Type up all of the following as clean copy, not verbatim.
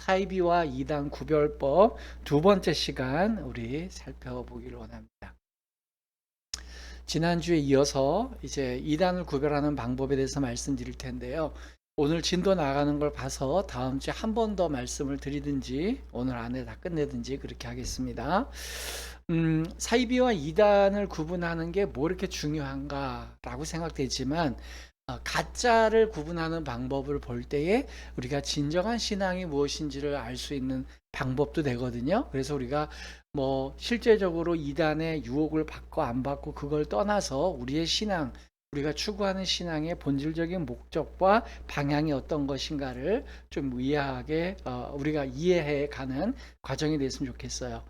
사이비와 이단 구별법 두 번째 시간 우리 살펴보기를 원합니다. 지난주에 이어서 이제 이단을 구별하는 방법에 대해서 말씀드릴 텐데요. 오늘 진도 나가는 걸 봐서 다음 주에 한 번 더 말씀을 드리든지 오늘 안에 다 끝내든지 그렇게 하겠습니다. 사이비와 이단을 구분하는 게 뭐 이렇게 중요한가라고 생각되지만 가짜를 구분하는 방법을 볼 때에 우리가 진정한 신앙이 무엇인지를 알 수 있는 방법도 되거든요. 그래서 우리가 뭐 실제적으로 이단의 유혹을 받고 안 받고 그걸 떠나서 우리의 신앙, 우리가 추구하는 신앙의 본질적인 목적과 방향이 어떤 것인가를 좀 이해하게 우리가 이해해 가는 과정이 됐으면 좋겠어요.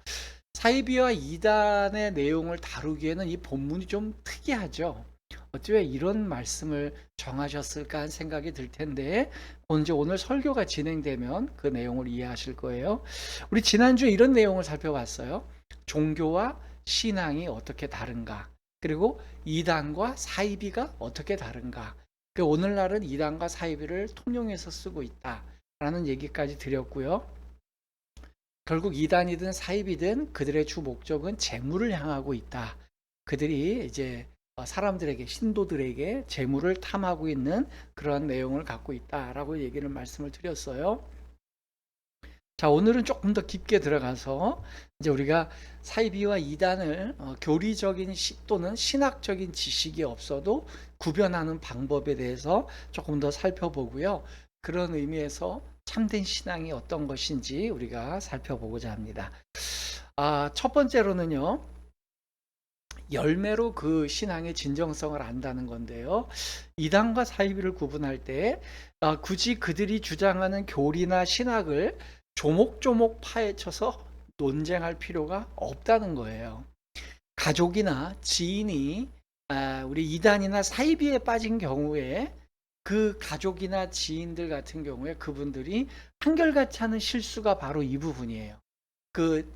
사이비와 이단의 내용을 다루기에는 이 본문이 좀 특이하죠. 어찌 이런 말씀을 정하셨을까 하는 생각이 들 텐데 먼저 오늘 설교가 진행되면 그 내용을 이해하실 거예요. 우리 지난주에 이런 내용을 살펴봤어요. 종교와 신앙이 어떻게 다른가, 그리고 이단과 사이비가 어떻게 다른가. 오늘날은 이단과 사이비를 통용해서 쓰고 있다라는 얘기까지 드렸고요. 결국 이단이든 사이비든 그들의 주 목적은 재물을 향하고 있다. 그들이 이제 사람들에게, 신도들에게 재물을 탐하고 있는 그런 내용을 갖고 있다라고 얘기를 말씀을 드렸어요. 자, 오늘은 조금 더 깊게 들어가서 이제 우리가 사이비와 이단을 교리적인 또는 신학적인 지식이 없어도 구별하는 방법에 대해서 조금 더 살펴보고요. 그런 의미에서 참된 신앙이 어떤 것인지 우리가 살펴보고자 합니다. 첫 번째로는요, 열매로 그 신앙의 진정성을 안다는 건데요. 이단과 사이비를 구분할 때 굳이 그들이 주장하는 교리나 신학을 조목조목 파헤쳐서 논쟁할 필요가 없다는 거예요. 가족이나 지인이 우리 이단이나 사이비에 빠진 경우에 그 가족이나 지인들 같은 경우에 그분들이 한결같이 하는 실수가 바로 이 부분이에요.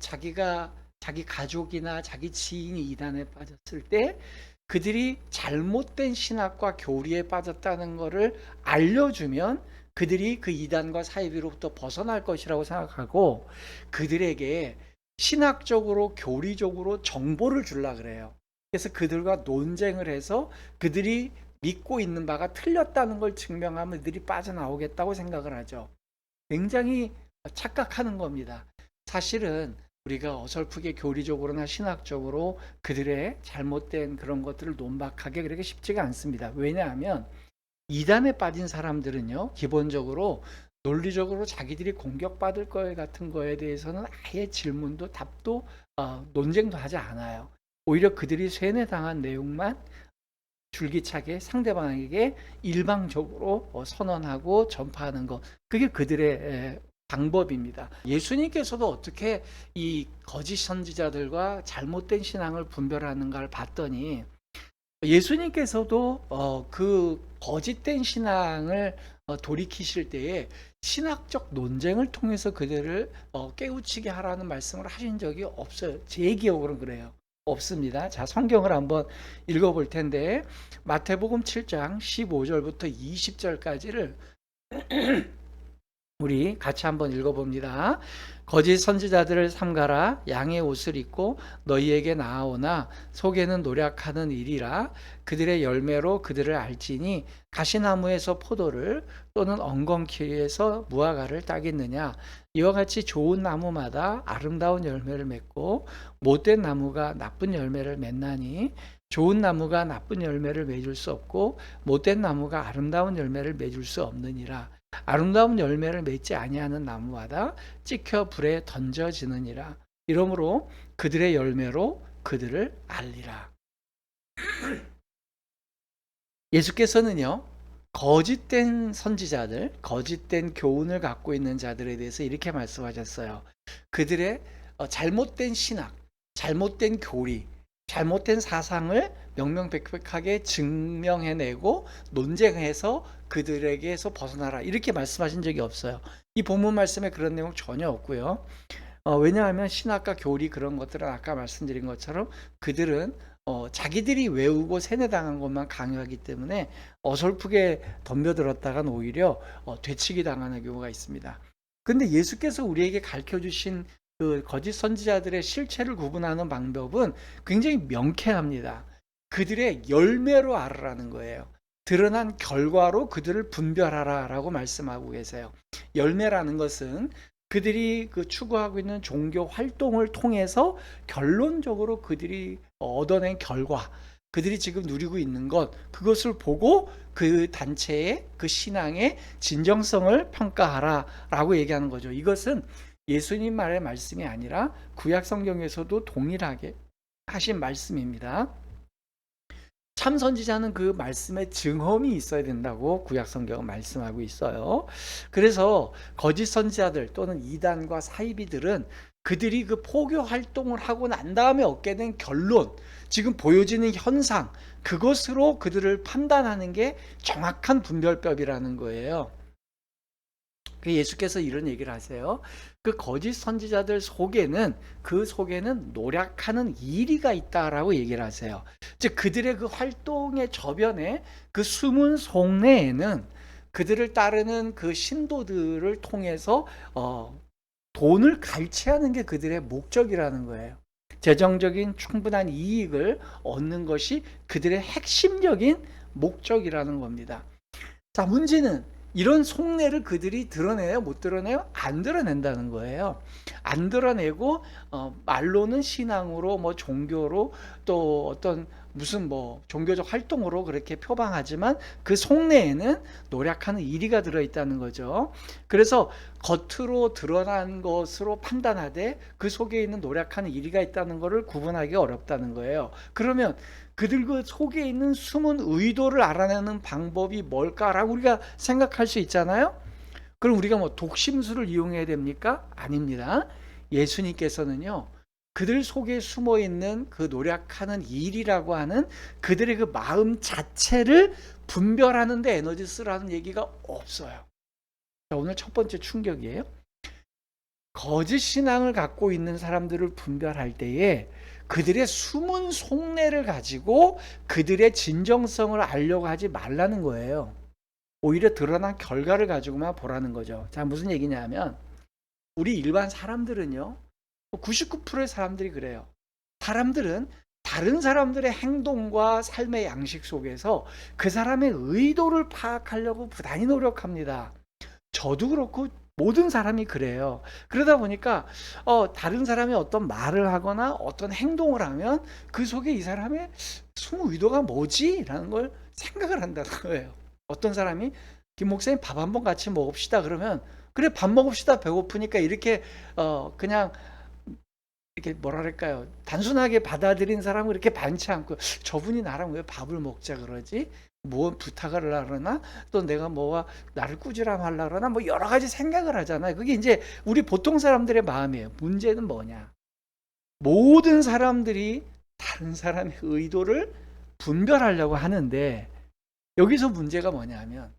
자기 가족이나 자기 지인이 이단에 빠졌을 때 그들이 잘못된 신학과 교리에 빠졌다는 것을 알려주면 그들이 그 이단과 사이비로부터 벗어날 것이라고 생각하고 그들에게 신학적으로 교리적으로 정보를 주려고 그래요. 그래서 그들과 논쟁을 해서 그들이 믿고 있는 바가 틀렸다는 걸 증명하면 그들이 빠져나오겠다고 생각을 하죠. 굉장히 착각하는 겁니다. 사실은 우리가 어설프게 교리적으로나 신학적으로 그들의 잘못된 그런 것들을 논박하기 그렇게 쉽지가 않습니다. 왜냐하면 이단에 빠진 사람들은요, 기본적으로 논리적으로 자기들이 공격받을 것 같은 거에 대해서는 아예 질문도 답도 논쟁도 하지 않아요. 오히려 그들이 세뇌당한 내용만 줄기차게 상대방에게 일방적으로 선언하고 전파하는 것, 그게 그들의 방법입니다. 예수님께서도 어떻게 이 거짓 선지자들과 잘못된 신앙을 분별하는가를 봤더니 예수님께서도 그 거짓된 신앙을 돌이키실 때에 신학적 논쟁을 통해서 그들을 깨우치게 하라는 말씀을 하신 적이 없어요. 제 기억으로는 그래요. 없습니다. 자, 성경을 한번 읽어볼 텐데 마태복음 7장 15절부터 20절까지를 우리 같이 한번 읽어봅니다. 거짓 선지자들을 삼가라. 양의 옷을 입고 너희에게 나아오나 속에는 노략하는 일이라. 그들의 열매로 그들을 알지니 가시나무에서 포도를 또는 엉겅퀴에서 무화과를 따겠느냐. 이와 같이 좋은 나무마다 아름다운 열매를 맺고 못된 나무가 나쁜 열매를 맺나니 좋은 나무가 나쁜 열매를 맺을 수 없고 못된 나무가 아름다운 열매를 맺을 수 없느니라. 아름다운 열매를 맺지 아니하는 나무마다 찍혀 불에 던져지느니라. 이러므로 그들의 열매로 그들을 알리라. 예수께서는요, 거짓된 선지자들, 거짓된 교훈을 갖고 있는 자들에 대해서 이렇게 말씀하셨어요. 그들의 잘못된 신학, 잘못된 교리, 잘못된 사상을 명명백백하게 증명해내고 논쟁해서 그들에게서 벗어나라, 이렇게 말씀하신 적이 없어요. 이 본문 말씀에 그런 내용 전혀 없고요. 왜냐하면 신학과 교리 그런 것들은 아까 말씀드린 것처럼 그들은 자기들이 외우고 세뇌당한 것만 강요하기 때문에 어설프게 덤벼들었다간 오히려 되치기 당하는 경우가 있습니다. 근데 예수께서 우리에게 가르쳐 주신 그 거짓 선지자들의 실체를 구분하는 방법은 굉장히 명쾌합니다. 그들의 열매로 알으라는 거예요. 드러난 결과로 그들을 분별하라라고 말씀하고 계세요. 열매라는 것은 그들이 그 추구하고 있는 종교 활동을 통해서 결론적으로 그들이 얻어낸 결과, 그들이 지금 누리고 있는 것, 그것을 보고 그 단체의 그 신앙의 진정성을 평가하라라고 얘기하는 거죠. 이것은 예수님 말의 말씀이 아니라 구약 성경에서도 동일하게 하신 말씀입니다. 참 선지자는 그 말씀에 증언이 있어야 된다고 구약 성경은 말씀하고 있어요. 그래서 거짓 선지자들 또는 이단과 사이비들은 그들이 그 포교 활동을 하고 난 다음에 얻게 된 결론, 지금 보여지는 현상, 그것으로 그들을 판단하는 게 정확한 분별법이라는 거예요. 예수께서 이런 얘기를 하세요. 그 거짓 선지자들 속에는, 그 속에는 노력하는 이리가 있다라고 얘기를 하세요. 즉 그들의 그 활동의 저변에, 그 숨은 속내에는 그들을 따르는 그 신도들을 통해서 돈을 갈취하는 게 그들의 목적이라는 거예요. 재정적인 충분한 이익을 얻는 것이 그들의 핵심적인 목적이라는 겁니다. 자, 문제는 이런 속내를 그들이 드러내요? 못 드러내요? 안 드러낸다는 거예요. 안 드러내고 말로는 신앙으로, 뭐 종교로, 또 어떤 무슨 뭐 종교적 활동으로 그렇게 표방하지만 그 속내에는 노력하는 이리가 들어있다는 거죠. 그래서 겉으로 드러난 것으로 판단하되 그 속에 있는 노력하는 이리가 있다는 것을 구분하기 어렵다는 거예요. 그러면 그들 그 속에 있는 숨은 의도를 알아내는 방법이 뭘까라고 우리가 생각할 수 있잖아요. 그럼 우리가 뭐 독심술을 이용해야 됩니까? 아닙니다. 예수님께서는요, 그들 속에 숨어 있는 그 노력하는 일이라고 하는 그들의 그 마음 자체를 분별하는 데 에너지 쓰라는 얘기가 없어요. 자, 오늘 첫 번째 충격이에요. 거짓 신앙을 갖고 있는 사람들을 분별할 때에 그들의 숨은 속내를 가지고 그들의 진정성을 알려고 하지 말라는 거예요. 오히려 드러난 결과를 가지고만 보라는 거죠. 자, 무슨 얘기냐면 우리 일반 사람들은요, 99%의 사람들이 그래요. 사람들은 다른 사람들의 행동과 삶의 양식 속에서 그 사람의 의도를 파악하려고 부단히 노력합니다. 저도 그렇고 모든 사람이 그래요. 그러다 보니까 다른 사람이 어떤 말을 하거나 어떤 행동을 하면 그 속에 이 사람의 숨은 의도가 뭐지? 라는 걸 생각을 한다는 거예요. 어떤 사람이 김 목사님 밥 한번 같이 먹읍시다 그러면 그래 밥 먹읍시다 배고프니까 이렇게 그냥 이렇게 뭐랄까요, 단순하게 받아들인 사람은 그렇게 많지 않고 저분이 나랑 왜 밥을 먹자 그러지? 뭐 부탁을 하려나? 또 내가 뭐가 나를 꾸지람하려나? 그러나? 뭐 여러 가지 생각을 하잖아요. 그게 이제 우리 보통 사람들의 마음이에요. 문제는 뭐냐? 모든 사람들이 다른 사람의 의도를 분별하려고 하는데 여기서 문제가 뭐냐면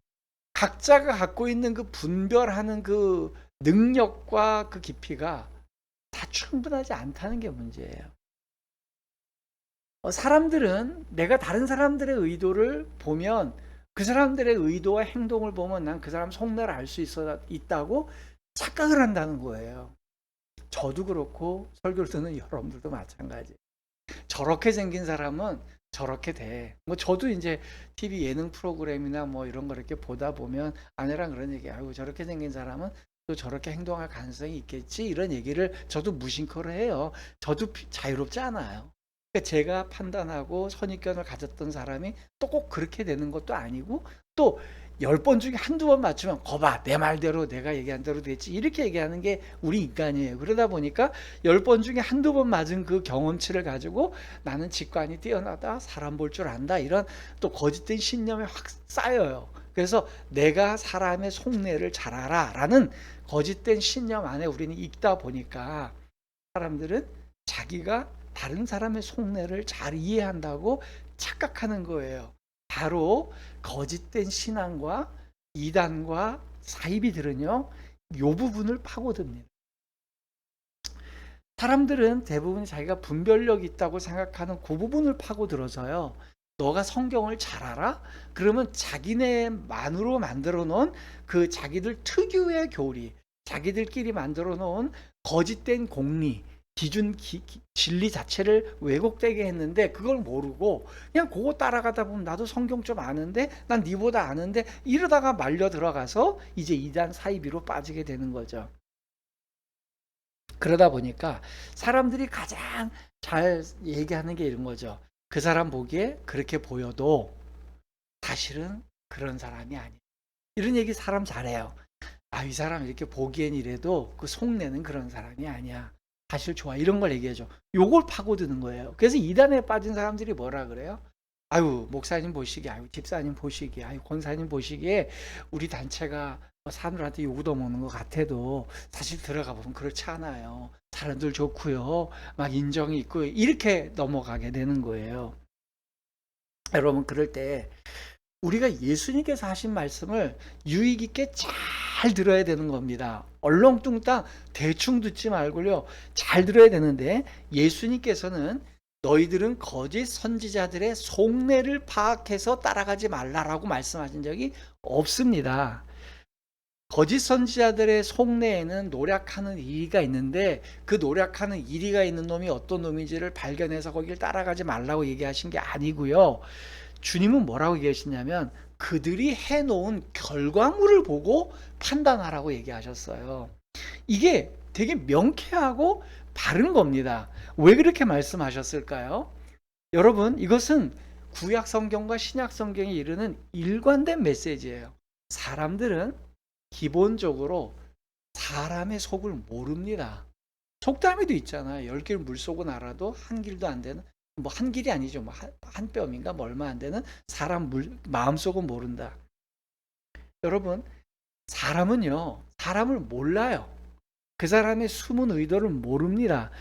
각자가 갖고 있는 그 분별하는 그 능력과 그 깊이가 다 충분하지 않다는 게 문제예요. 사람들은 내가 다른 사람들의 의도를 보면 그 사람들의 의도와 행동을 보면 난 그 사람 속내를 알 수 있다고 착각을 한다는 거예요. 저도 그렇고 설교를 듣는 여러분들도 마찬가지. 저렇게 생긴 사람은 저렇게 돼. 뭐 저도 이제 TV 예능 프로그램이나 뭐 이런 거 이렇게 보다 보면 아내랑 그런 얘기, 아이고 저렇게 생긴 사람은 또 저렇게 행동할 가능성이 있겠지, 이런 얘기를 저도 무심코로 해요. 저도 자유롭지 않아요. 그러니까 제가 판단하고 선입견을 가졌던 사람이 또 꼭 그렇게 되는 것도 아니고, 또 10번 중에 한두 번 맞추면 거봐 내 말대로 내가 얘기한 대로 됐지, 이렇게 얘기하는 게 우리 인간이에요. 그러다 보니까 10번 중에 한두 번 맞은 그 경험치를 가지고 나는 직관이 뛰어나다, 사람 볼 줄 안다, 이런 또 거짓된 신념이 확 쌓여요. 그래서 내가 사람의 속내를 잘 알아 라는 거짓된 신념 안에 우리는 있다 보니까 사람들은 자기가 다른 사람의 속내를 잘 이해한다고 착각하는 거예요. 바로 거짓된 신앙과 이단과 사이비들은요, 이 부분을 파고듭니다. 사람들은 대부분 자기가 분별력이 있다고 생각하는 그 부분을 파고들어서요, 너가 성경을 잘 알아? 그러면 자기네만으로 만들어 놓은 그 자기들 특유의 교리, 자기들끼리 만들어 놓은 거짓된 공리, 기준, 진리 자체를 왜곡되게 했는데 그걸 모르고 그냥 그거 따라가다 보면 나도 성경 좀 아는데 난 니보다 아는데 이러다가 말려 들어가서 이제 이단 사이비로 빠지게 되는 거죠. 그러다 보니까 사람들이 가장 잘 얘기하는 게 이런 거죠. 그 사람 보기에 그렇게 보여도 사실은 그런 사람이 아니야. 이런 얘기 사람 잘해요. 아, 이 사람 이렇게 보기엔 이래도 그 속내는 그런 사람이 아니야. 사실 좋아. 이런 걸 얘기해줘. 요걸 파고드는 거예요. 그래서 이단에 빠진 사람들이 뭐라 그래요? 아유, 목사님 보시기에, 아유, 집사님 보시기에, 아유, 권사님 보시기에 우리 단체가 사람들한테 요구도 먹는 것 같아도 사실 들어가 보면 그렇지 않아요. 사람들 좋고요. 막 인정이 있고 이렇게 넘어가게 되는 거예요. 여러분, 그럴 때 우리가 예수님께서 하신 말씀을 유익 있게 잘 들어야 되는 겁니다. 얼렁뚱땅 대충 듣지 말고요. 잘 들어야 되는데 예수님께서는 너희들은 거짓 선지자들의 속내를 파악해서 따라가지 말라라고 말씀하신 적이 없습니다. 거짓 선지자들의 속내에는 노력하는 이리가 있는데 그 노력하는 이리가 있는 놈이 어떤 놈인지를 발견해서 거길 따라가지 말라고 얘기하신 게 아니고요. 주님은 뭐라고 얘기하시냐면 그들이 해놓은 결과물을 보고 판단하라고 얘기하셨어요. 이게 되게 명쾌하고 바른 겁니다. 왜 그렇게 말씀하셨을까요? 여러분, 이것은 구약 성경과 신약 성경이 이르는 일관된 메시지예요. 사람들은 기본적으로 사람의 속을 모릅니다. 속담에도 있잖아요. 10길 물속은 알아도 한 길도 안 되는, 뭐 한 길이 아니죠. 뭐 한 뼘인가 뭐 얼마 안 되는 사람 마음속은 모른다. 여러분, 사람은요, 사람을 몰라요. 그 사람의 숨은 의도를 모릅니다.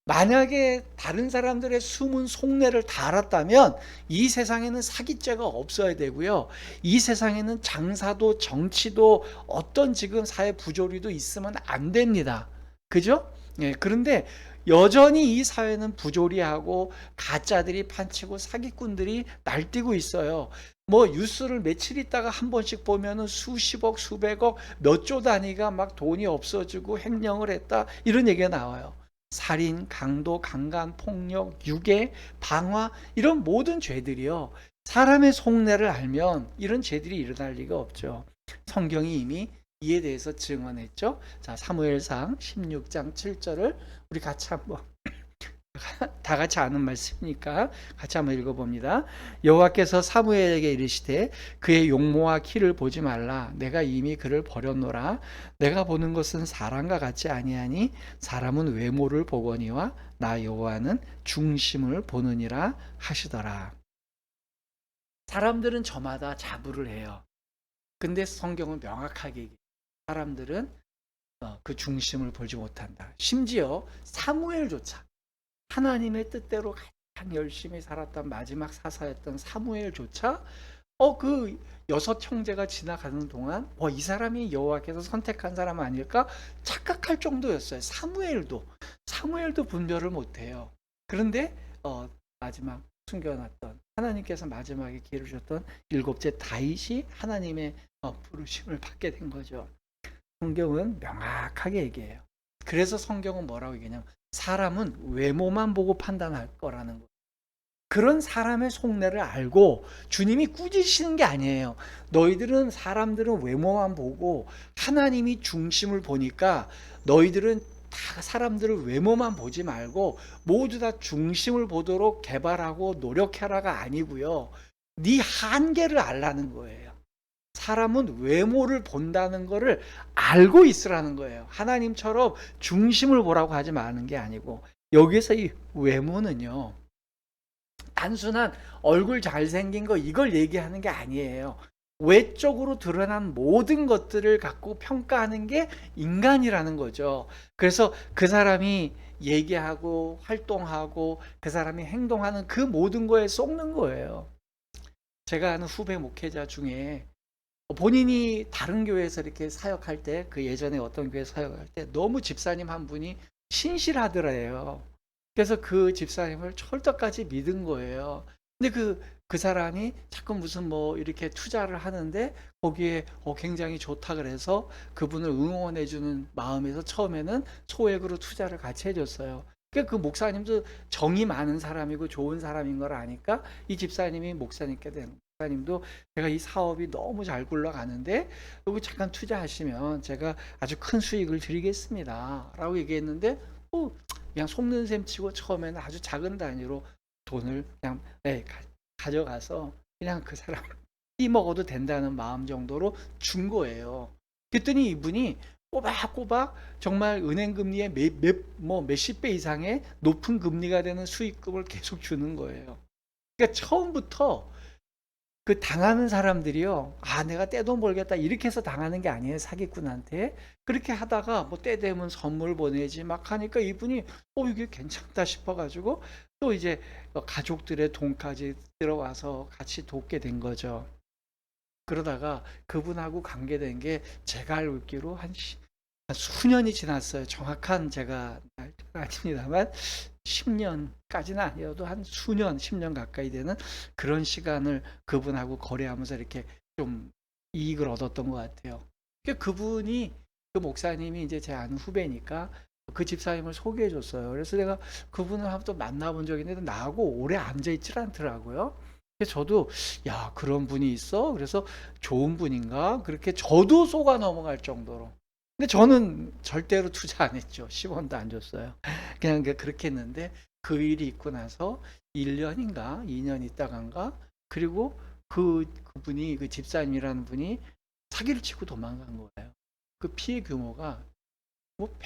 만약에 다른 사람들의 숨은 속내를 다 알았다면 이 세상에는 사기죄가 없어야 되고요. 이 세상에는 장사도 정치도 어떤 지금 사회 부조리도 있으면 안 됩니다. 그죠? 예, 그런데 여전히 이 사회는 부조리하고 가짜들이 판치고 사기꾼들이 날뛰고 있어요. 뭐 뉴스를 며칠 있다가 한 번씩 보면은 수십억, 수백억, 몇 조 단위가 막 돈이 없어지고 횡령을 했다 이런 얘기가 나와요. 살인, 강도, 강간, 폭력, 유괴, 방화 이런 모든 죄들이요. 사람의 속내를 알면 이런 죄들이 일어날 리가 없죠. 성경이 이미 이에 대해서 증언했죠. 자, 사무엘상 16장 7절을 우리 같이 한번 다 같이 아는 말씀이니까 같이 한번 읽어봅니다. 여호와께서 사무엘에게 이르시되 그의 용모와 키를 보지 말라. 내가 이미 그를 버렸노라. 내가 보는 것은 사람과 같지 아니하니 사람은 외모를 보거니와 나 여호와는 중심을 보느니라 하시더라. 사람들은 저마다 자부를 해요. 근데 성경은 명확하게 얘기해요. 사람들은 그 중심을 보지 못한다. 심지어 사무엘조차 하나님의 뜻대로 가장 열심히 살았던 마지막 사사였던 사무엘조차 그 6형제가 지나가는 동안 이 사람이 여호와께서 선택한 사람 아닐까 착각할 정도였어요. 사무엘도 분별을 못해요. 그런데 마지막 숨겨놨던 하나님께서 마지막에 기회를 주셨던 7째 다윗이 하나님의 부르심을 받게 된 거죠. 성경은 명확하게 얘기해요. 그래서 성경은 뭐라고 얘기하냐면 사람은 외모만 보고 판단할 거라는 거예요. 그런 사람의 속내를 알고 주님이 꾸짖으시는 게 아니에요. 사람들은 외모만 보고 하나님이 중심을 보니까 너희들은 다 사람들을 외모만 보지 말고 모두 다 중심을 보도록 개발하고 노력해라가 아니고요. 네 한계를 알라는 거예요. 사람은 외모를 본다는 것을 알고 있으라는 거예요. 하나님처럼 중심을 보라고 하지 마는 게 아니고 여기서 이 외모는요. 단순한 얼굴 잘생긴 거 이걸 얘기하는 게 아니에요. 외적으로 드러난 모든 것들을 갖고 평가하는 게 인간이라는 거죠. 그래서 그 사람이 얘기하고 활동하고 그 사람이 행동하는 그 모든 거에 속는 거예요. 제가 아는 후배 목회자 중에 본인이 다른 교회에서 이렇게 사역할 때 그 예전에 어떤 교회 사역할 때 너무 집사님 한 분이 신실하더래요. 그래서 그 집사님을 철떡같이 믿은 거예요. 근데 그 사람이 자꾸 무슨 뭐 이렇게 투자를 하는데 거기에 굉장히 좋다 그래서 그분을 응원해 주는 마음에서 처음에는 소액으로 투자를 같이 해 줬어요. 그러니까 그 목사님도 정이 많은 사람이고 좋은 사람인 걸 아니까 이 집사님이 목사님께 되는 거예요. 목사님도 제가 이 사업이 너무 잘 굴러가는데 여기 잠깐 투자하시면 제가 아주 큰 수익을 드리겠습니다 라고 얘기했는데 그냥 속는 셈 치고 처음에는 아주 작은 단위로 돈을 그냥 가져가서 그냥 그 사람 띠먹어도 된다는 마음 정도로 준 거예요. 그랬더니 이분이 꼬박꼬박 정말 은행 금리의 몇십 배 이상의 높은 금리가 되는 수익금을 계속 주는 거예요. 그러니까 처음부터 그 당하는 사람들이요, 내가 떼돈 벌겠다 이렇게 해서 당하는 게 아니에요. 사기꾼한테. 그렇게 하다가 뭐 때 되면 선물 보내지 막 하니까 이분이 이게 괜찮다 싶어 가지고 또 이제 가족들의 돈까지 들어와서 같이 돕게 된 거죠. 그러다가 그분하고 관계된 게 제가 알고 있기로 한 수년이 지났어요. 정확한 제가 날짜가 아닙니다만 10년까지는 아니어도 한 수년, 10년 가까이 되는 그런 시간을 그분하고 거래하면서 이렇게 좀 이익을 얻었던 것 같아요. 그분이 그 목사님이 이제 제 아는 후배니까 그 집사님을 소개해 줬어요. 그래서 내가 그분을 한번 또 만나본 적이 있는데 나하고 오래 앉아있질 않더라고요. 그래서 저도 야, 그런 분이 있어? 그래서 좋은 분인가? 그렇게 저도 속아 넘어갈 정도로. 근데 저는 절대로 투자 안 했죠. 10원도 안 줬어요. 그냥 그렇게 했는데 그 일이 있고 나서 1년인가 2년 있다간가 그리고 그분이 그 집사님이라는 분이 사기를 치고 도망간 거예요. 그 피해 규모가 뭐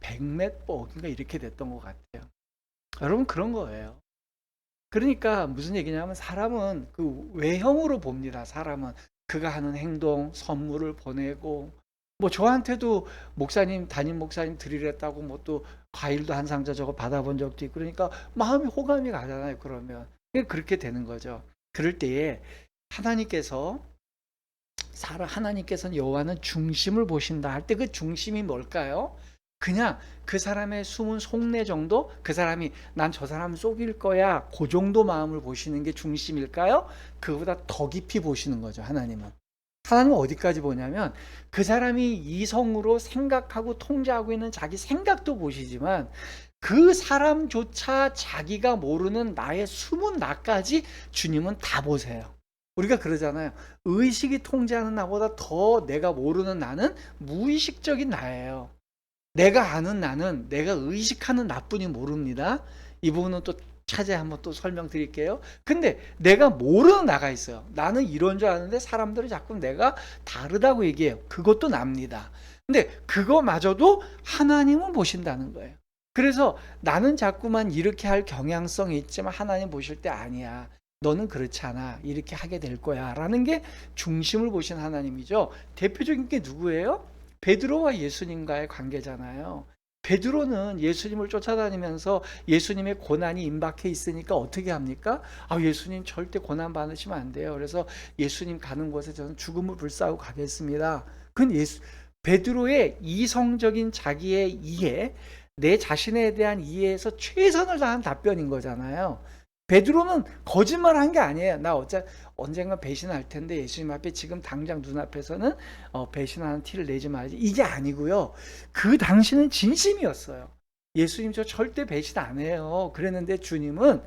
백몇 억인가 이렇게 됐던 것 같아요. 여러분 그런 거예요. 그러니까 무슨 얘기냐면 사람은 그 외형으로 봅니다. 사람은 그가 하는 행동, 선물을 보내고 뭐 저한테도 목사님 담임 목사님 드리랬다고 뭐 또 과일도 한 상자 저거 받아본 적도 있고 그러니까 마음이 호감이 가잖아요. 그러면 그렇게 되는 거죠. 그럴 때에 하나님께서는 여호와는 중심을 보신다 할 때 그 중심이 뭘까요? 그냥 그 사람의 숨은 속내 정도? 그 사람이 난 저 사람 속일 거야 그 정도 마음을 보시는 게 중심일까요? 그보다 더 깊이 보시는 거죠. 하나님은 어디까지 보냐면 그 사람이 이성으로 생각하고 통제하고 있는 자기 생각도 보시지만 그 사람조차 자기가 모르는 나의 숨은 나까지 주님은 다 보세요. 우리가 그러잖아요. 의식이 통제하는 나보다 더 내가 모르는 나는 무의식적인 나예요. 내가 아는 나는 내가 의식하는 나뿐이 모릅니다. 이 부분은 또 차제 한번 또 설명드릴게요. 근데 내가 모르는 나가 있어요. 나는 이런 줄 아는데 사람들은 자꾸 내가 다르다고 얘기해요. 그것도 납니다. 근데 그거마저도 하나님은 보신다는 거예요. 그래서 나는 자꾸만 이렇게 할 경향성이 있지만 하나님 보실 때 아니야. 너는 그렇지 않아. 이렇게 하게 될 거야. 라는 게 중심을 보신 하나님이죠. 대표적인 게 누구예요? 베드로와 예수님과의 관계잖아요. 베드로는 예수님을 쫓아다니면서 예수님의 고난이 임박해 있으니까 어떻게 합니까? 예수님 절대 고난 받으시면 안 돼요. 그래서 예수님 가는 곳에 저는 죽음을 불사하고 가겠습니다. 그건 베드로의 이성적인 자기의 이해, 내 자신에 대한 이해에서 최선을 다한 답변인 거잖아요. 베드로는 거짓말한 게 아니에요. 나 언젠가 배신할 텐데 예수님 앞에 지금 당장 눈앞에서는 배신하는 티를 내지 말지. 이게 아니고요. 그 당시는 진심이었어요. 예수님 저 절대 배신 안 해요. 그랬는데 주님은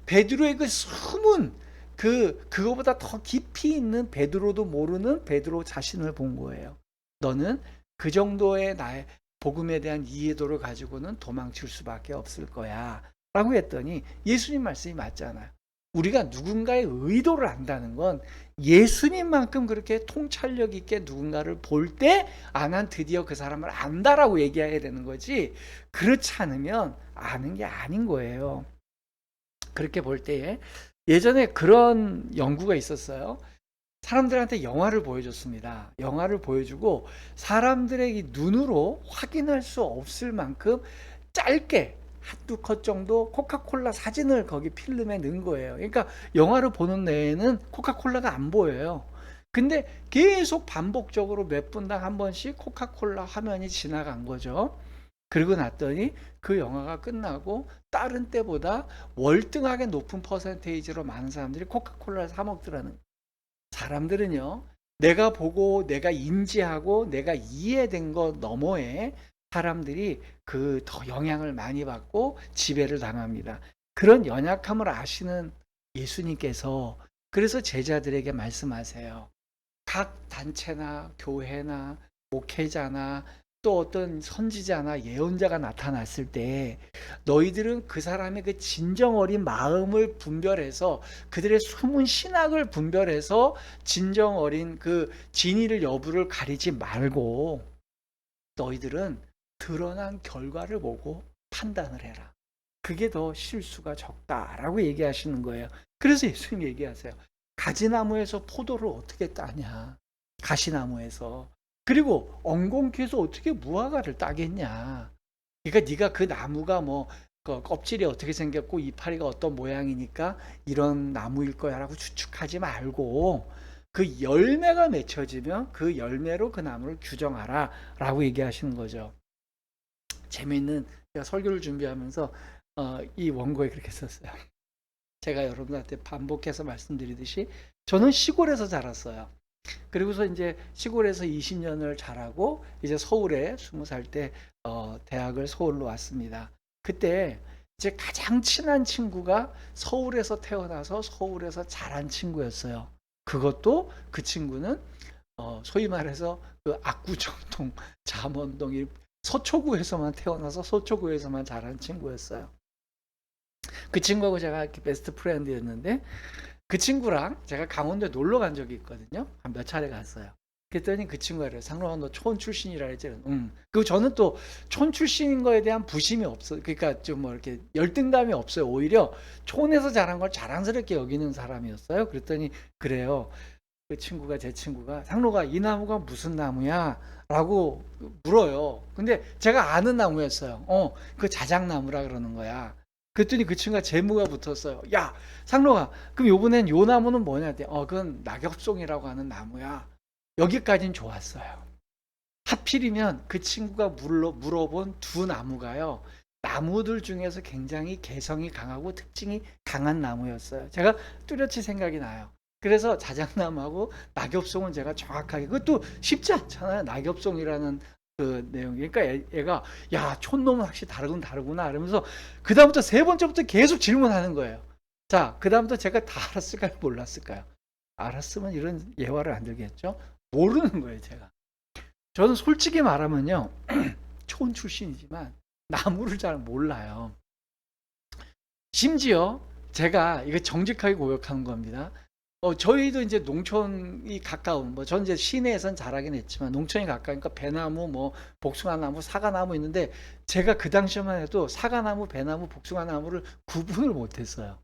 베드로의 그 숨은 그거보다 더 깊이 있는 베드로도 모르는 베드로 자신을 본 거예요. 너는 그 정도의 나의 복음에 대한 이해도를 가지고는 도망칠 수밖에 없을 거야. 라고 했더니 예수님 말씀이 맞잖아요. 우리가 누군가의 의도를 안다는 건 예수님만큼 그렇게 통찰력 있게 누군가를 볼 때 난 드디어 그 사람을 안다라고 얘기해야 되는 거지, 그렇지 않으면 아는 게 아닌 거예요. 그렇게 볼 때에 예전에 그런 연구가 있었어요. 사람들한테 영화를 보여줬습니다. 영화를 보여주고 사람들의 눈으로 확인할 수 없을 만큼 짧게 한두 컷 정도 코카콜라 사진을 거기 필름에 넣은 거예요. 그러니까 영화를 보는 내에는 코카콜라가 안 보여요. 근데 계속 반복적으로 몇 분당 한 번씩 코카콜라 화면이 지나간 거죠. 그러고 났더니 그 영화가 끝나고 다른 때보다 월등하게 높은 퍼센테이지로 많은 사람들이 코카콜라를 사 먹더라는. 사람들은요, 내가 보고 내가 인지하고 내가 이해된 것 너머에 사람들이 그 더 영향을 많이 받고 지배를 당합니다. 그런 연약함을 아시는 예수님께서 그래서 제자들에게 말씀하세요. 각 단체나 교회나 목회자나 또 어떤 선지자나 예언자가 나타났을 때 너희들은 그 사람의 그 진정 어린 마음을 분별해서 그들의 숨은 신학을 분별해서 진정 어린 그 진위를 여부를 가리지 말고 너희들은 드러난 결과를 보고 판단을 해라. 그게 더 실수가 적다라고 얘기하시는 거예요. 그래서 예수님 얘기하세요. 가지나무에서 포도를 어떻게 따냐? 가시나무에서. 그리고 엉겅퀴에서 어떻게 무화과를 따겠냐? 그러니까 네가 그 나무가 뭐 껍질이 어떻게 생겼고 이파리가 어떤 모양이니까 이런 나무일 거야라고 추측하지 말고 그 열매가 맺혀지면 그 열매로 그 나무를 규정하라라고 얘기하시는 거죠. 재미있는, 제가 설교를 준비하면서 이 원고에 그렇게 썼어요. 제가 여러분한테 반복해서 말씀드리듯이 저는 시골에서 자랐어요. 그리고서 이제 시골에서 20년을 자라고 이제 서울에 20살 때 대학을 서울로 왔습니다. 그때 이제 가장 친한 친구가 서울에서 태어나서 서울에서 자란 친구였어요. 그것도 그 친구는 소위 말해서 그 압구정동, 잠원동 서초구에서만 태어나서 서초구에서만 자란 친구였어요. 그 친구하고 제가 이렇게 베스트 프렌드였는데 그 친구랑 제가 강원도에 놀러 간 적이 있거든요. 한 몇 차례 갔어요. 그랬더니 그 친구가 그래요. 상로아 너 촌 출신이라 했지. 응. 그리고 저는 또 촌 출신인 거에 대한 부심이 없어요. 그러니까 좀 뭐 이렇게 열등감이 없어요. 오히려 촌에서 자란 걸 자랑스럽게 여기는 사람이었어요. 그랬더니 그래요. 그 친구가, 제 친구가 상로가 이 나무가 무슨 나무야? 라고 물어요. 근데 제가 아는 나무였어요. 그 자작나무라 그러는 거야. 그랬더니 그 친구가 제무가 붙었어요. 야, 상로가 그럼 요번엔 요 나무는 뭐냐? 그건 낙엽송이라고 하는 나무야. 여기까진 좋았어요. 하필이면 그 친구가 물어본 두 나무가요. 나무들 중에서 굉장히 개성이 강하고 특징이 강한 나무였어요. 제가 뚜렷이 생각이 나요. 그래서 자작나무하고 낙엽송은 제가 정확하게, 그것도 쉽지 않잖아요. 낙엽송이라는 그 내용. 그러니까 얘가 야, 촌놈은 확실히 다르구나 이러면서 그 다음부터 세 번째부터 계속 질문하는 거예요. 자, 그 다음부터 제가 다 알았을까요? 몰랐을까요? 알았으면 이런 예화를 안 들겠죠? 모르는 거예요, 제가. 저는 솔직히 말하면요, 촌 출신이지만 나무를 잘 몰라요. 심지어 제가 이거 정직하게 고백하는 겁니다. 저희도 이제 농촌이 가까운, 뭐, 전 이제 시내에선 자라긴 했지만, 농촌이 가까우니까 배나무, 뭐, 복숭아나무, 사과나무 있는데, 제가 그 당시만 해도 사과나무, 배나무, 복숭아나무를 구분을 못 했어요.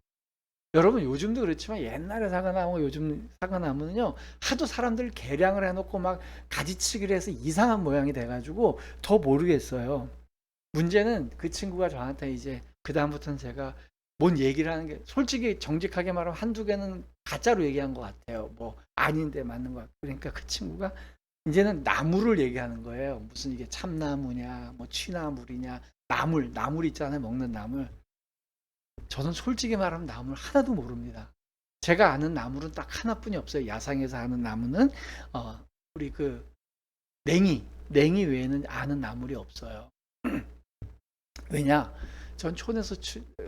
여러분, 요즘도 그렇지만, 옛날에 사과나무, 요즘 사과나무는요, 하도 사람들 개량을 해놓고 막 가지치기를 해서 이상한 모양이 돼가지고, 더 모르겠어요. 문제는 그 친구가 저한테 이제, 그다음부터는 제가 뭔 얘기를 하는 게 솔직히 정직하게 말하면 한두 개는 가짜로 얘기한 것 같아요. 뭐 아닌데 맞는 것 같고. 그러니까 그 친구가 이제는 나무를 얘기하는 거예요. 무슨 이게 참나무냐, 뭐 취나물이냐, 나물 있잖아요. 먹는 나물. 저는 솔직히 말하면 나물 하나도 모릅니다. 제가 아는 나물은 딱 하나뿐이 없어요. 야상에서 아는 나무는 우리 그 냉이 외에는 아는 나물이 없어요. 왜냐? 전 촌에서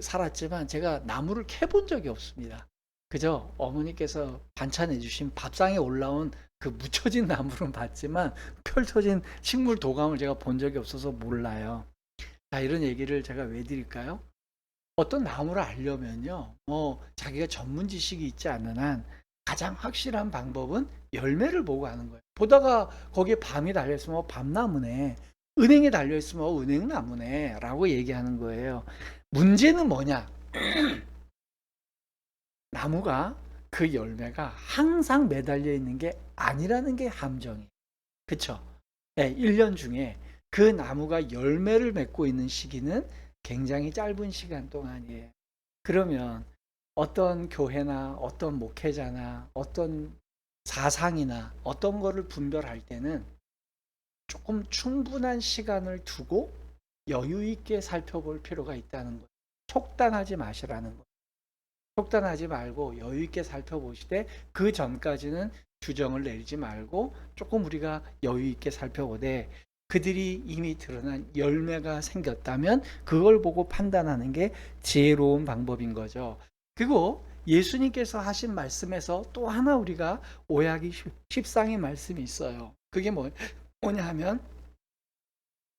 살았지만 제가 나무를 캐본 적이 없습니다. 그저 어머니께서 반찬해 주신 밥상에 올라온 그 묻혀진 나무는 봤지만 펼쳐진 식물 도감을 제가 본 적이 없어서 몰라요. 자, 이런 얘기를 제가 왜 드릴까요? 어떤 나무를 알려면요, 자기가 전문 지식이 있지 않는 한 가장 확실한 방법은 열매를 보고 하는 거예요. 보다가 거기에 밤이 달려있으면 밤나무네, 은행이 달려있으면 은행나무네 라고 얘기하는 거예요. 문제는 뭐냐? 나무가 그 열매가 항상 매달려 있는 게 아니라는 게 함정이에요. 그쵸? 네, 1년 중에 그 나무가 열매를 맺고 있는 시기는 굉장히 짧은 시간 동안이에요. 그러면 어떤 교회나 어떤 목회자나 어떤 사상이나 어떤 거를 분별할 때는 조금 충분한 시간을 두고 여유 있게 살펴볼 필요가 있다는 거예요. 속단하지 마시라는 거예요. 속단하지 말고 여유 있게 살펴보시되 그 전까지는 규정을 내리지 말고 조금 우리가 여유 있게 살펴보되 그들이 이미 드러난 열매가 생겼다면 그걸 보고 판단하는 게 지혜로운 방법인 거죠. 그리고 예수님께서 하신 말씀에서 또 하나 우리가 오해하기 십상의 말씀이 있어요. 그게 뭐냐 하면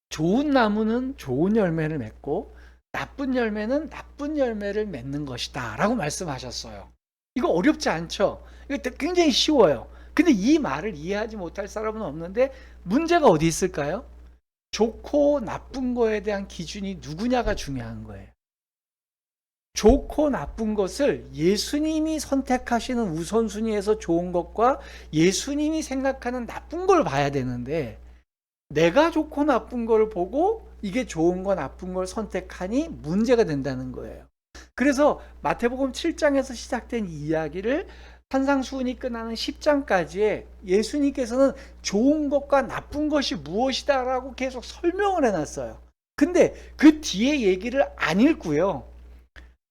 좋은 나무는 좋은 열매를 맺고 나쁜 열매는 나쁜 열매를 맺는 것이다 라고 말씀하셨어요. 이거 어렵지 않죠? 이거 굉장히 쉬워요. 근데 이 말을 이해하지 못할 사람은 없는데 문제가 어디 있을까요? 좋고 나쁜 거에 대한 기준이 누구냐가 중요한 거예요. 좋고 나쁜 것을 예수님이 선택하시는 우선순위에서 좋은 것과 예수님이 생각하는 나쁜 걸 봐야 되는데 내가 좋고 나쁜 걸 보고 이게 좋은 거 나쁜 걸 선택하니 문제가 된다는 거예요. 그래서 마태복음 7장에서 시작된 이 이야기를 산상수훈이 끝나는 10장까지에 예수님께서는 좋은 것과 나쁜 것이 무엇이다 라고 계속 설명을 해놨어요. 근데 그 뒤에 얘기를 안 읽고요.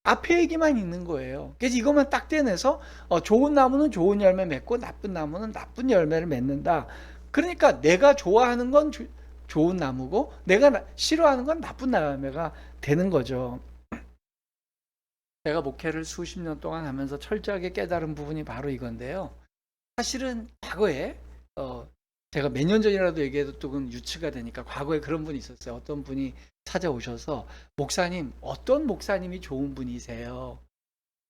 앞에 얘기만 있는 거예요. 그래서 이것만 딱 떼내서 좋은 나무는 좋은 열매 맺고 나쁜 나무는 나쁜 열매를 맺는다. 그러니까 내가 좋아하는 건 좋은 나무고 내가 싫어하는 건 나쁜 열매가 되는 거죠. 제가 목회를 수십 년 동안 하면서 철저하게 깨달은 부분이 바로 이건데요. 사실은 과거에 제가 몇 년 전이라도 얘기해도 또 그건 유추가 되니까 과거에 그런 분이 있었어요. 어떤 분이 찾아오셔서 목사님 어떤 목사님이 좋은 분이세요?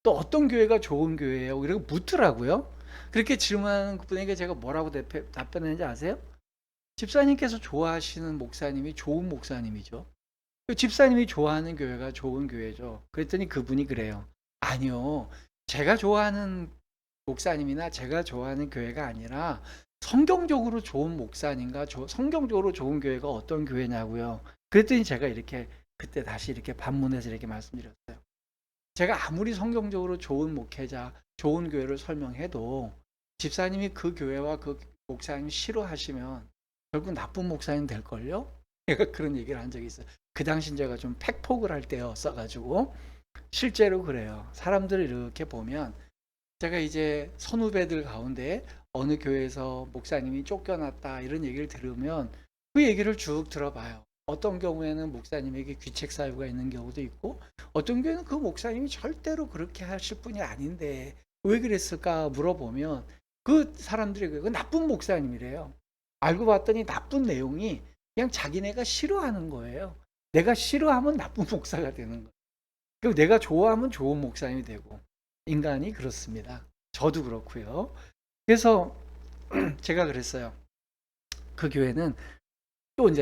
또 어떤 교회가 좋은 교회예요? 이러고 묻더라고요. 그렇게 질문하는 분에게 제가 뭐라고 답변했는지 아세요? 집사님께서 좋아하시는 목사님이 좋은 목사님이죠. 집사님이 좋아하는 교회가 좋은 교회죠. 그랬더니 그분이 그래요. 아니요. 제가 좋아하는 목사님이나 제가 좋아하는 교회가 아니라 성경적으로 좋은 목사님과 성경적으로 좋은 교회가 어떤 교회냐고요. 그랬더니 제가 이렇게 그때 다시 이렇게 반문해서 이렇게 말씀드렸어요. 제가 아무리 성경적으로 좋은 목회자, 좋은 교회를 설명해도 집사님이 그 교회와 그 목사님 싫어하시면 결국 나쁜 목사님 될걸요? 제가 그런 얘기를 한 적이 있어요. 그 당시 제가 좀 팩폭을 할 때였어가지고 실제로 그래요. 사람들을 이렇게 보면 제가 이제 선후배들 가운데 어느 교회에서 목사님이 쫓겨났다 이런 얘기를 들으면 그 얘기를 쭉 들어봐요. 어떤 경우에는 목사님에게 귀책 사유가 있는 경우도 있고 어떤 경우에는 그 목사님이 절대로 그렇게 하실 분이 아닌데 왜 그랬을까 물어보면 그 사람들이 그 나쁜 목사님이래요. 알고 봤더니 나쁜 내용이 그냥 자기네가 싫어하는 거예요. 내가 싫어하면 나쁜 목사가 되는 거예요. 그리고 내가 좋아하면 좋은 목사님이 되고 인간이 그렇습니다. 저도 그렇고요. 그래서 제가 그랬어요. 그 교회는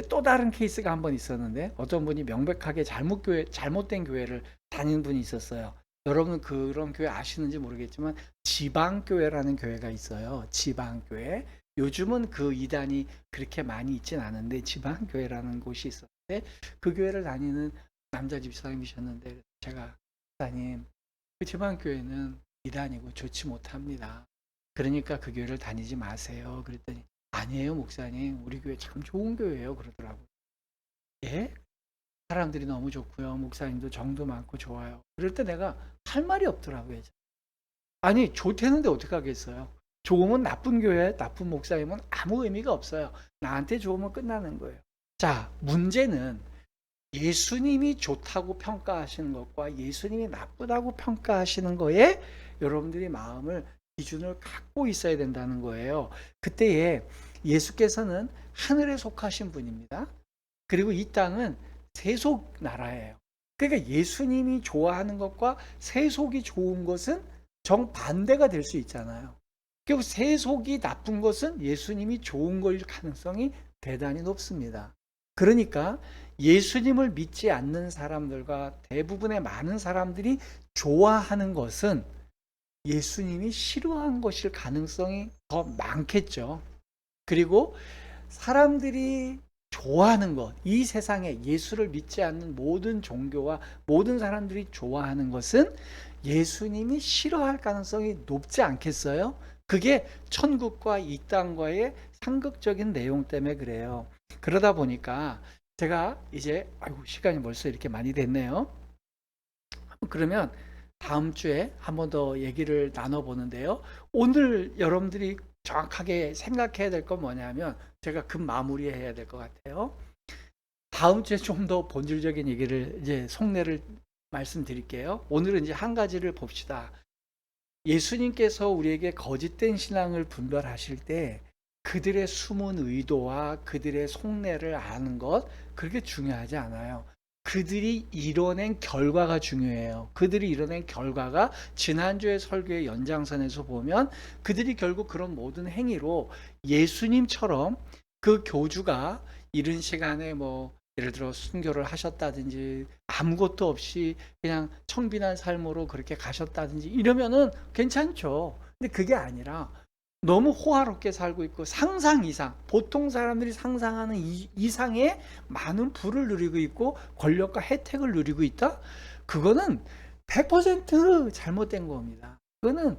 또 다른 케이스가 한 번 있었는데 어떤 분이 명백하게 잘못된 교회를 다니는 분이 있었어요. 여러분 그런 교회 아시는지 모르겠지만 지방교회라는 교회가 있어요. 지방교회. 요즘은 그 이단이 그렇게 많이 있진 않은데 지방교회라는 곳이 있었는데 그 교회를 다니는 남자 집사님이셨는데 제가 집사님 그 지방교회는 이단이고 좋지 못합니다. 그러니까 그 교회를 다니지 마세요. 그랬더니 아니에요 목사님 우리 교회 참 좋은 교회예요 그러더라고요. 예? 사람들이 너무 좋고요. 목사님도 정도 많고 좋아요. 그럴 때 내가 할 말이 없더라고요. 아니 좋대는데 어떻게 하겠어요. 좋으면 나쁜 교회 나쁜 목사님은 아무 의미가 없어요. 나한테 좋으면 끝나는 거예요. 자 문제는 예수님이 좋다고 평가하시는 것과 예수님이 나쁘다고 평가하시는 거에 여러분들이 마음을 기준을 갖고 있어야 된다는 거예요. 그때에 예수께서는 하늘에 속하신 분입니다. 그리고 이 땅은 세속 나라예요. 그러니까 예수님이 좋아하는 것과 세속이 좋은 것은 정반대가 될 수 있잖아요. 결국 세속이 나쁜 것은 예수님이 좋은 걸 가능성이 대단히 높습니다. 그러니까 예수님을 믿지 않는 사람들과 대부분의 많은 사람들이 좋아하는 것은 예수님이 싫어한 것일 가능성이 더 많겠죠. 그리고 사람들이 좋아하는 것, 이 세상에 예수를 믿지 않는 모든 종교와 모든 사람들이 좋아하는 것은 예수님이 싫어할 가능성이 높지 않겠어요? 그게 천국과 이 땅과의 상극적인 내용 때문에 그래요. 그러다 보니까 제가 이제 아이고 시간이 벌써 이렇게 많이 됐네요. 그러면 다음 주에 한 번 더 얘기를 나눠 보는데요. 오늘 여러분들이 정확하게 생각해야 될 건 뭐냐면 제가 급 마무리해야 될 것 같아요. 다음 주에 좀 더 본질적인 얘기를 이제 속내를 말씀드릴게요. 오늘은 이제 한 가지를 봅시다. 예수님께서 우리에게 거짓된 신앙을 분별하실 때 그들의 숨은 의도와 그들의 속내를 아는 것 그렇게 중요하지 않아요. 그들이 이뤄낸 결과가 중요해요. 그들이 이뤄낸 결과가 지난주의 설교의 연장선에서 보면 그들이 결국 그런 모든 행위로 예수님처럼 그 교주가 이른 시간에 뭐 예를 들어 순교를 하셨다든지 아무것도 없이 그냥 청빈한 삶으로 그렇게 가셨다든지 이러면은 괜찮죠. 근데 그게 아니라 너무 호화롭게 살고 있고 상상 이상, 보통 사람들이 상상하는 이상의 많은 부를 누리고 있고 권력과 혜택을 누리고 있다? 그거는 100% 잘못된 겁니다. 그거는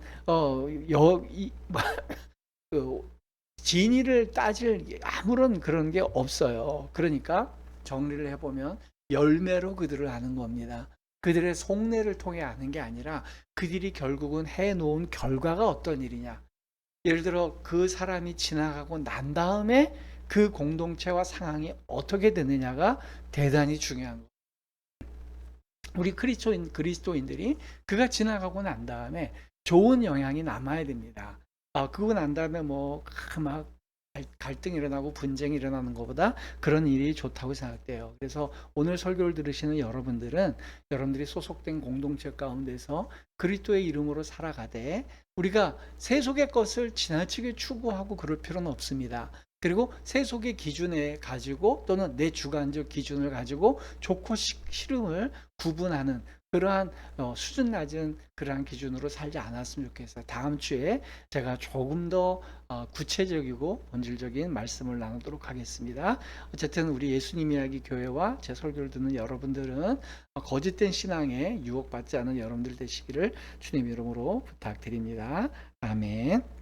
그 진위를 따질 아무런 그런 게 없어요. 그러니까 정리를 해보면 열매로 그들을 아는 겁니다. 그들의 속내를 통해 아는 게 아니라 그들이 결국은 해놓은 결과가 어떤 일이냐. 예를 들어 그 사람이 지나가고 난 다음에 그 공동체와 상황이 어떻게 되느냐가 대단히 중요한 거예요. 우리 그리스도인들이 그가 지나가고 난 다음에 좋은 영향이 남아야 됩니다. 그거 난 다음에 막 갈등이 일어나고 분쟁이 일어나는 것보다 그런 일이 좋다고 생각돼요. 그래서 오늘 설교를 들으시는 여러분들은 여러분들이 소속된 공동체 가운데서 그리스도의 이름으로 살아가되 우리가 세속의 것을 지나치게 추구하고 그럴 필요는 없습니다. 그리고 세속의 기준에 가지고 또는 내 주관적 기준을 가지고 좋고 싫음을 구분하는 그러한 수준 낮은 그러한 기준으로 살지 않았으면 좋겠어요. 다음 주에 제가 조금 더 구체적이고 본질적인 말씀을 나누도록 하겠습니다. 어쨌든 우리 예수님 이야기 교회와 제 설교를 듣는 여러분들은 거짓된 신앙에 유혹받지 않은 여러분들 되시기를 주님 이름으로 부탁드립니다. 아멘.